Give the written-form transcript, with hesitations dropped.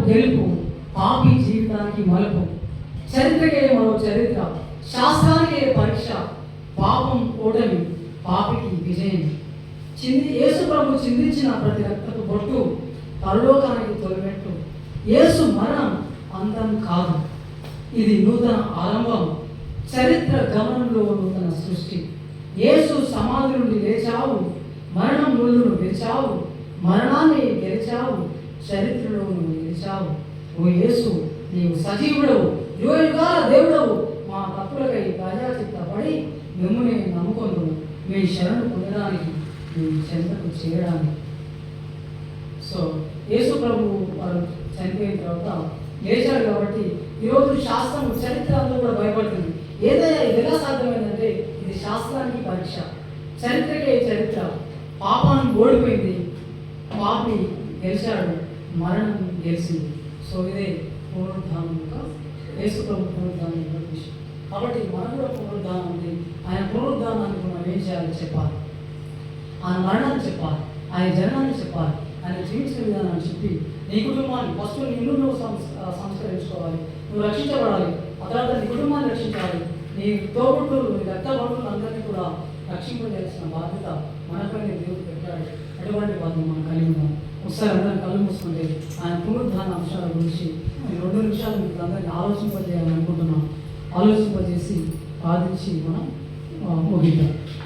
గెలుపు, పాపి జీవితానికి మలుపు. చరిత్రకే మరో చరిత్ర, శాస్త్రానికే పరీక్ష. పాపం ఓటమి, పాపికి విజయం. యేసు ప్రభు చిందించిన ప్రతి రక్తపు బొట్టు పరలోకానికి తొలిమెట్టు. యేసు మరణం అంతం కాదు, ఇది నూతన ఆరంభం. చరిత్ర గమనంలో నూతన సృష్టి. యేసు సమాధి నుండి లేచావు, మరణం ముళ్ళును విరిచావు, మరణాన్ని గెలిచావు, చరిత్రలో నువ్వు నిలిచావు. ఓ యేసు, నీవు సజీవుడవు, యుగయుగాల దేవుడవు. మా తప్పులకై ప్రజాచిత్తపడి మిమ్మునే నమ్ముకొను, మీ శరణు పొందడానికి, మీ చెంతకు చేయడానికి. సో యేసు ప్రభు వారు చనిపోయిన తర్వాత లేచాడు కాబట్టి ఈరోజు శాస్త్రం, చరిత్ర అంతా కూడా భయపడుతుంది. ఏదైనా ఇది ఎలా సాధ్యమైందంటే ఇది శాస్త్రానికి పరీక్ష, చరిత్రకే చరిత్ర. పాపాన్ని ఓడిపోయింది, పాపి గెలిచాడు, మరణం గెలిచింది. సో ఇదే పునరుద్ధానం యొక్క, యేసు ప్రభు పునరుద్ధానం యొక్క విషయం. కాబట్టి మనం కూడా పునరుద్ధానం ఉంది. ఆయన పునరుద్ధానాన్ని మనం ఏం చేయాలో చెప్పాలి, ఆయన మరణాన్ని చెప్పాలి, ఆయన జనాన్ని చెప్పాలి, ఆయన జీవించిన విధానాన్ని చెప్పి నీ కుటుంబాన్ని ఫస్ట్ నిన్ను నువ్వు సంస్కరించుకోవాలి, నువ్వు రక్షించబడాలి. ఆ తర్వాత నీ కుటుంబాన్ని రక్షించాలి, నీ తోబుట్టులు, నీ రక్త బంధువులు అందరినీ కూడా రక్షింపజేయాల్సిన బాధ్యత మనపైన దేవుడు పెట్టాడు. అటువంటి బాధ్యత మనం కలిగి ఉన్నాం. ఒకసారి అందరం కళ్ళు మూసుకుంటే ఆయన పునరుద్ధాన అంశాల గురించి 2 నిమిషాలు మీకు అందరినీ ఆలోచింపజేయాలని అనుకుంటున్నాం. ఆలోచింపజేసి ప్రార్థించి మనం ముగిద్దాం.